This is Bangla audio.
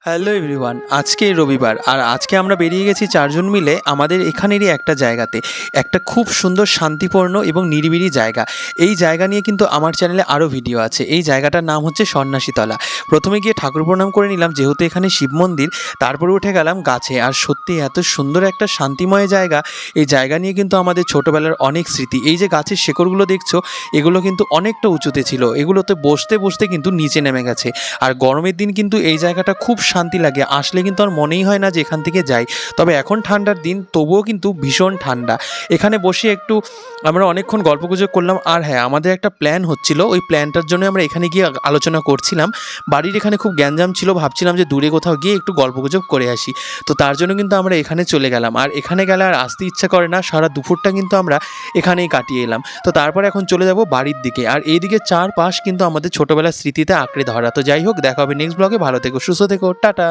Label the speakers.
Speaker 1: হ্যালো এভরিওয়ান, আজকে রবিবার আর আজকে আমরা বেরিয়ে গেছি চারজন মিলে আমাদের এখানেরই একটা জায়গাতে। একটা খুব সুন্দর শান্তিপূর্ণ এবং নিরিবিলি জায়গা। এই জায়গা নিয়ে কিন্তু আমার চ্যানেলে আরও ভিডিও আছে। এই জায়গাটার নাম হচ্ছে সন্ন্যাসীতলা। প্রথমে গিয়ে ঠাকুর প্রণাম করে নিলাম, যেহেতু এখানে শিব মন্দির। তারপরে উঠে গেলাম গাছে। আর সত্যি এত সুন্দর একটা শান্তিময় জায়গা। এই জায়গা নিয়ে কিন্তু আমাদের ছোটোবেলার অনেক স্মৃতি। এই যে গাছের শেকড়গুলো দেখছো, এগুলো কিন্তু অনেকটা উঁচুতে ছিল, এগুলোতে বসতে বসতে কিন্তু নিচে নেমে গেছে। আর গরমের দিন কিন্তু এই জায়গাটা খুব শান্তি লাগে, আসলে কিন্তু আর মনেই হয় না যে এখান থেকে যাই। তবে এখন ঠান্ডার দিন, তবুও কিন্তু ভীষণ ঠান্ডা। এখানে বসে একটু আমরা অনেকক্ষণ গল্পগুজব করলাম। আর হ্যাঁ, আমাদের একটা প্ল্যান হচ্ছিল, ওই প্ল্যানটার জন্য আমরা এখানে গিয়ে আলোচনা করছিলাম। বাড়ির এখানে খুব গ্যাঞ্জাম ছিল, ভাবছিলাম যে দূরে কোথাও গিয়ে একটু গল্পগুজব করে আসি। তো তার জন্য কিন্তু আমরা এখানে চলে গেলাম। আর এখানে গেলে আর আসতে ইচ্ছা করে না, সারা দুপুরটা কিন্তু আমরা এখানেই কাটিয়ে এলাম। তো তারপরে এখন চলে যাব বাড়ির দিকে। আর এইদিকে চারপাশ কিন্তু আমাদের ছোটোবেলার স্মৃতিতে আঁকড়ে ধরা। তো যাই হোক, দেখা হবে নেক্সট ব্লগে। ভালো থেকো, সুস্থ থেকো, টাটা।